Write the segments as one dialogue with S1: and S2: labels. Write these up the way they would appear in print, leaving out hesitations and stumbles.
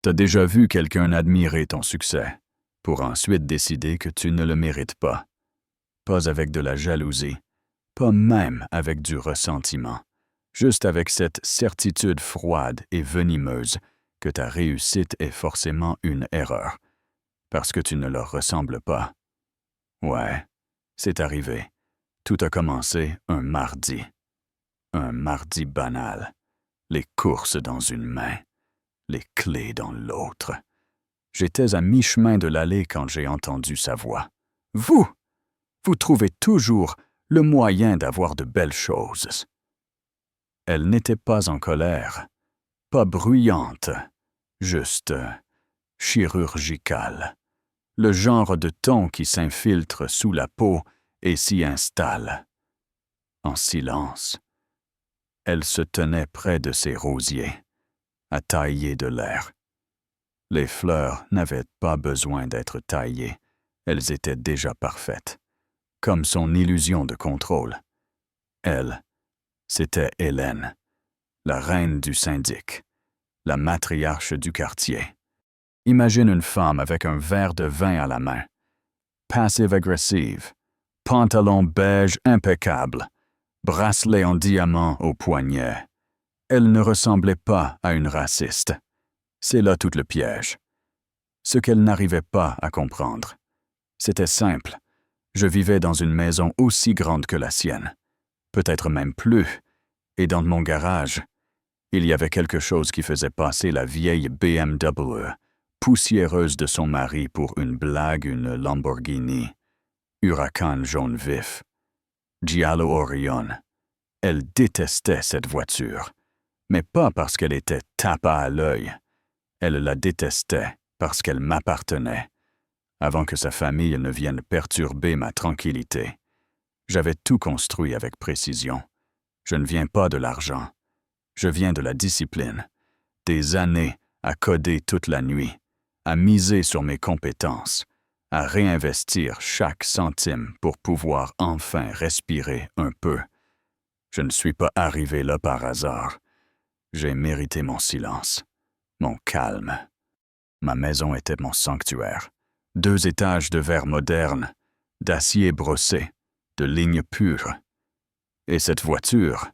S1: T'as déjà vu quelqu'un admirer ton succès, pour ensuite décider que tu ne le mérites pas. Pas avec de la jalousie, pas même avec du ressentiment, juste avec cette certitude froide et venimeuse que ta réussite est forcément une erreur, parce que tu ne leur ressembles pas. Ouais, c'est arrivé. Tout a commencé un mardi. Un mardi banal. Les courses dans une main, les clés dans l'autre. J'étais à mi-chemin de l'allée quand j'ai entendu sa voix. « Vous! Vous trouvez toujours le moyen d'avoir de belles choses. » Elle n'était pas en colère, pas bruyante, juste chirurgicale. Le genre de ton qui s'infiltre sous la peau et s'y installe. En silence, elle se tenait près de ses rosiers, à tailler de l'air. Les fleurs n'avaient pas besoin d'être taillées, elles étaient déjà parfaites, comme son illusion de contrôle. Elle, c'était Hélène, la reine du syndic, la matriarche du quartier. Imagine une femme avec un verre de vin à la main, passive-agressive, pantalon beige impeccable, bracelet en diamant au poignet. Elle ne ressemblait pas à une raciste. C'est là tout le piège. Ce qu'elle n'arrivait pas à comprendre. C'était simple. Je vivais dans une maison aussi grande que la sienne, peut-être même plus, et dans mon garage, il y avait quelque chose qui faisait passer la vieille BMW, poussiéreuse de son mari pour une blague, une Lamborghini, Huracan jaune vif, Giallo Orion. Elle détestait cette voiture, mais pas parce qu'elle était tape à l'œil. Elle la détestait parce qu'elle m'appartenait, avant que sa famille ne vienne perturber ma tranquillité. J'avais tout construit avec précision. Je ne viens pas de l'argent. Je viens de la discipline, des années à coder toute la nuit, à miser sur mes compétences, à réinvestir chaque centime pour pouvoir enfin respirer un peu. Je ne suis pas arrivé là par hasard. J'ai mérité mon silence, mon calme. Ma maison était mon sanctuaire. 2 étages de verre moderne, d'acier brossé, de lignes pures. Et cette voiture,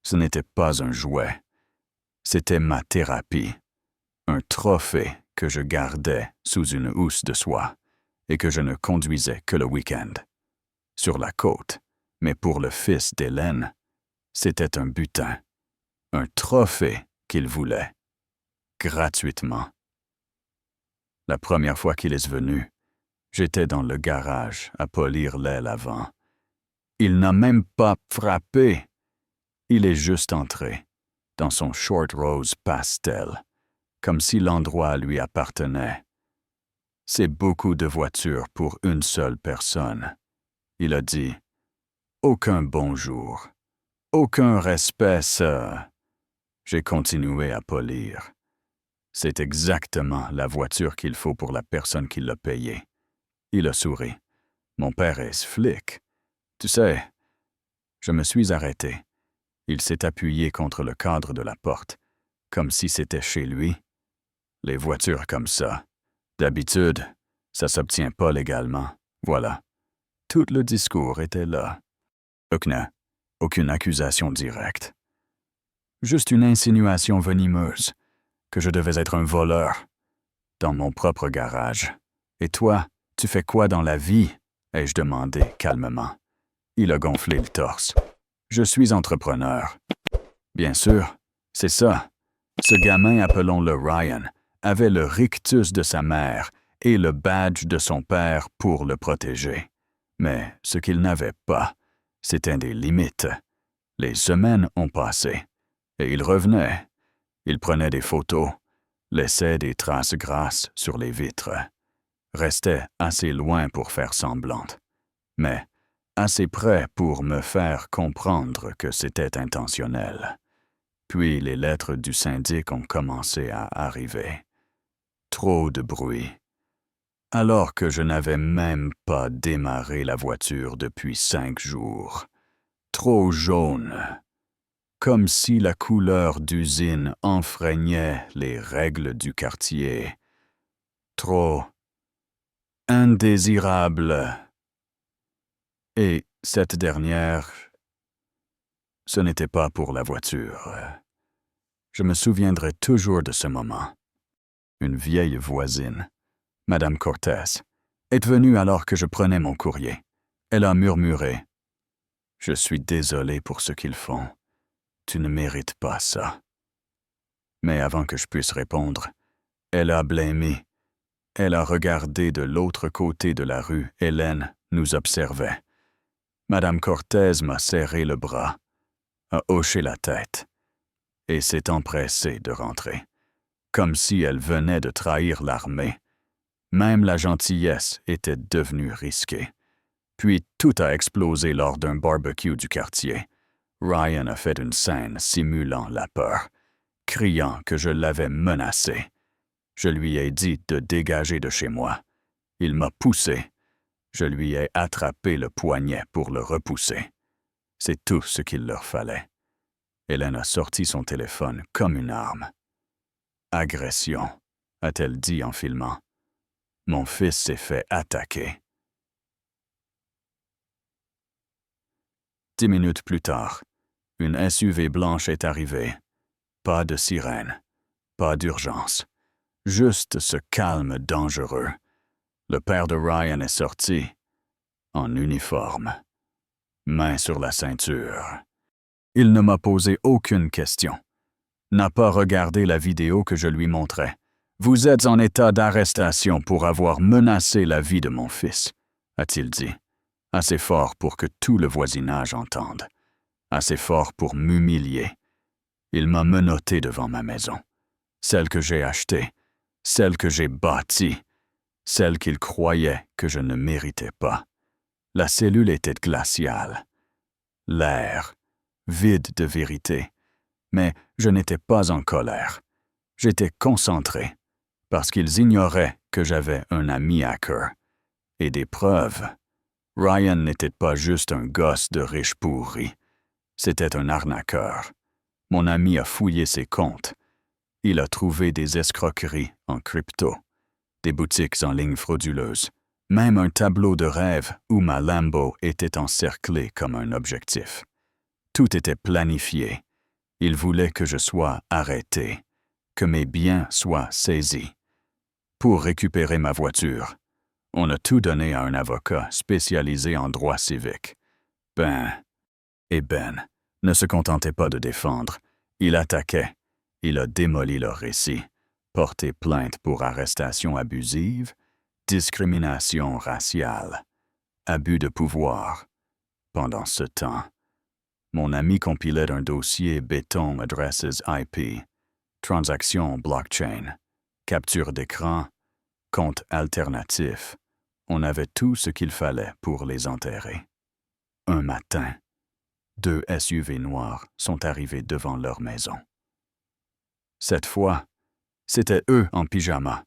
S1: ce n'était pas un jouet. C'était ma thérapie, un trophée que je gardais sous une housse de soie et que je ne conduisais que le week-end. Sur la côte, mais pour le fils d'Hélène, c'était un butin, un trophée qu'il voulait, gratuitement. La première fois qu'il est venu, j'étais dans le garage à polir l'aile avant. Il n'a même pas frappé. Il est juste entré, dans son short rose pastel, comme si l'endroit lui appartenait. C'est beaucoup de voitures pour une seule personne. Il a dit, « Aucun bonjour, aucun respect, ça. » J'ai continué à polir. C'est exactement la voiture qu'il faut pour la personne qui l'a payée. Il a souri. Mon père est flic. Tu sais, je me suis arrêté. Il s'est appuyé contre le cadre de la porte, comme si c'était chez lui. Les voitures comme ça, d'habitude, ça s'obtient pas légalement. Voilà. Tout le discours était là. Aucune accusation directe. Juste une insinuation venimeuse que je devais être un voleur dans mon propre garage. Et toi, tu fais quoi dans la vie? Ai-je demandé calmement. Il a gonflé le torse. Je suis entrepreneur. Bien sûr, c'est ça. Ce gamin, appelons-le Ryan, avait le rictus de sa mère et le badge de son père pour le protéger. Mais ce qu'il n'avait pas, c'était des limites. Les semaines ont passé, et il revenait. Il prenait des photos, laissait des traces grasses sur les vitres, restait assez loin pour faire semblante, mais assez près pour me faire comprendre que c'était intentionnel. Puis les lettres du syndic ont commencé à arriver. Trop de bruit. Alors que je n'avais même pas démarré la voiture depuis 5 jours. Trop jaune. comme si la couleur d'usine enfreignait les règles du quartier. Trop indésirable. Et cette dernière, ce n'était pas pour la voiture. Je me souviendrai toujours de ce moment. Une vieille voisine, Madame Cortez, est venue alors que je prenais mon courrier. Elle a murmuré « Je suis désolé pour ce qu'ils font. Tu ne mérites pas ça. » Mais avant que je puisse répondre, elle a blêmi. Elle a regardé de l'autre côté de la rue. Hélène nous observait. Madame Cortez m'a serré le bras, a hoché la tête et s'est empressée de rentrer, comme si elle venait de trahir l'armée. Même la gentillesse était devenue risquée. Puis tout a explosé lors d'un barbecue du quartier. Ryan a fait une scène simulant la peur, criant que je l'avais menacé. Je lui ai dit de dégager de chez moi. Il m'a poussé. Je lui ai attrapé le poignet pour le repousser. C'est tout ce qu'il leur fallait. Hélène a sorti son téléphone comme une arme. « Agression », a-t-elle dit en filmant. Mon fils s'est fait attaquer. 10 minutes plus tard, une SUV blanche est arrivée. Pas de sirène, pas d'urgence. Juste ce calme dangereux. Le père de Ryan est sorti, en uniforme, main sur la ceinture. Il ne m'a posé aucune question. N'a pas regardé la vidéo que je lui montrais. Vous êtes en état d'arrestation pour avoir menacé la vie de mon fils, a-t-il dit. Assez fort pour que tout le voisinage entende. Assez fort pour m'humilier. Il m'a menotté devant ma maison. Celle que j'ai achetée, celle que j'ai bâtie, celle qu'il croyait que je ne méritais pas. La cellule était glaciale. L'air, vide de vérité. Mais je n'étais pas en colère. J'étais concentré, parce qu'ils ignoraient que j'avais un ami hacker. Et des preuves. Ryan n'était pas juste un gosse de riche pourri. C'était un arnaqueur. Mon ami a fouillé ses comptes. Il a trouvé des escroqueries en crypto, des boutiques en ligne frauduleuses, même un tableau de rêve où ma Lambo était encerclée comme un objectif. Tout était planifié. Il voulait que je sois arrêté, que mes biens soient saisis. Pour récupérer ma voiture, on a tout donné à un avocat spécialisé en droit civique. Ben ne se contentait pas de défendre. Il attaquait. Il a démoli leur récit, porté plainte pour arrestation abusive, discrimination raciale, abus de pouvoir. Pendant ce temps, mon ami compilait un dossier béton addresses IP, transactions blockchain, capture d'écran, compte alternatif. On avait tout ce qu'il fallait pour les enterrer. Un matin, 2 SUV noirs sont arrivés devant leur maison. Cette fois, c'était eux en pyjama.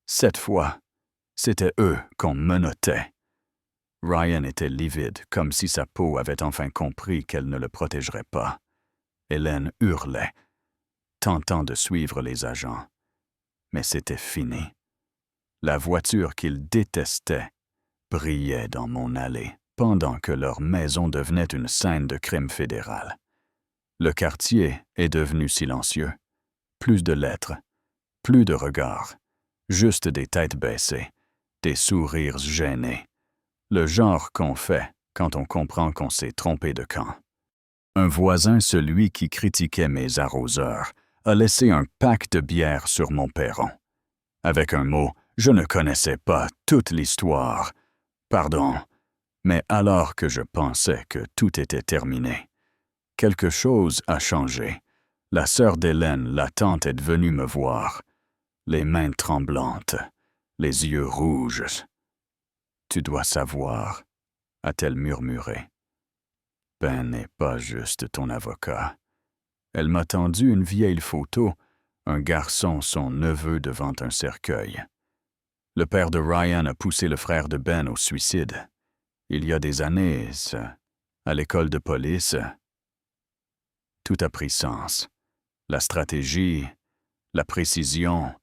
S1: Cette fois, c'était eux qu'on menottait. Ryan était livide, comme si sa peau avait enfin compris qu'elle ne le protégerait pas. Hélène hurlait, tentant de suivre les agents. Mais c'était fini. La voiture qu'il détestait brillait dans mon allée, pendant que leur maison devenait une scène de crime fédéral. Le quartier est devenu silencieux. Plus de lettres, plus de regards, juste des têtes baissées, des sourires gênés. Le genre qu'on fait quand on comprend qu'on s'est trompé de camp. Un voisin, celui qui critiquait mes arroseurs, a laissé un pack de bière sur mon perron. Avec un mot, je ne connaissais pas toute l'histoire. Pardon, mais alors que je pensais que tout était terminé, quelque chose a changé. La sœur d'Hélène, la tante, est venue me voir, les mains tremblantes, les yeux rouges. « Tu dois savoir », a-t-elle murmuré. « Ben n'est pas juste ton avocat. » Elle m'a tendu une vieille photo, un garçon, son neveu devant un cercueil. Le père de Ryan a poussé le frère de Ben au suicide. Il y a des années, à l'école de police. Tout a pris sens. La stratégie, la précision,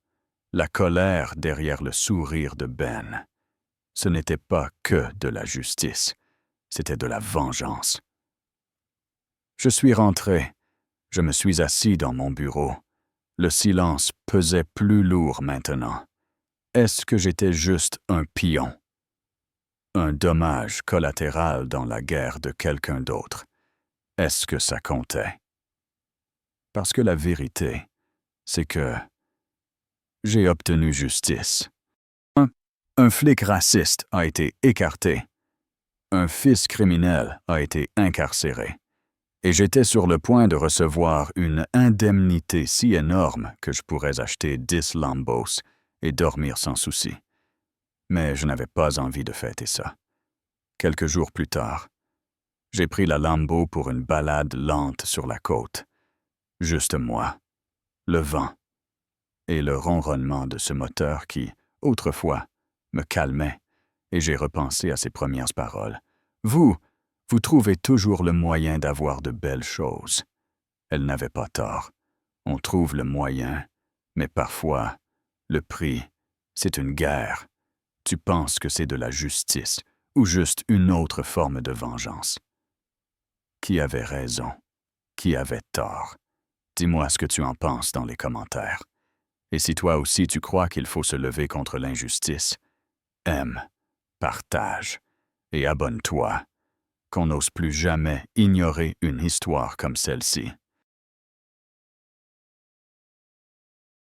S1: la colère derrière le sourire de Ben. Ce n'était pas que de la justice, c'était de la vengeance. Je suis rentré. Je me suis assis dans mon bureau. Le silence pesait plus lourd maintenant. Est-ce que j'étais juste un pion? Un dommage collatéral dans la guerre de quelqu'un d'autre? Est-ce que ça comptait? Parce que la vérité, c'est que j'ai obtenu justice. Un flic raciste a été écarté. Un fils criminel a été incarcéré. Et j'étais sur le point de recevoir une indemnité si énorme que je pourrais acheter 10 Lambos et dormir sans souci. Mais je n'avais pas envie de fêter ça. Quelques jours plus tard, j'ai pris la Lambo pour une balade lente sur la côte. Juste moi, le vent et le ronronnement de ce moteur qui, autrefois, me calmait, et j'ai repensé à ses premières paroles. Vous trouvez toujours le moyen d'avoir de belles choses. Elle n'avait pas tort. On trouve le moyen, mais parfois, le prix, c'est une guerre. Tu penses que c'est de la justice ou juste une autre forme de vengeance. Qui avait raison? Qui avait tort? Dis-moi ce que tu en penses dans les commentaires. Et si toi aussi tu crois qu'il faut se lever contre l'injustice, aime, partage et abonne-toi, qu'on n'ose plus jamais ignorer une histoire comme celle-ci.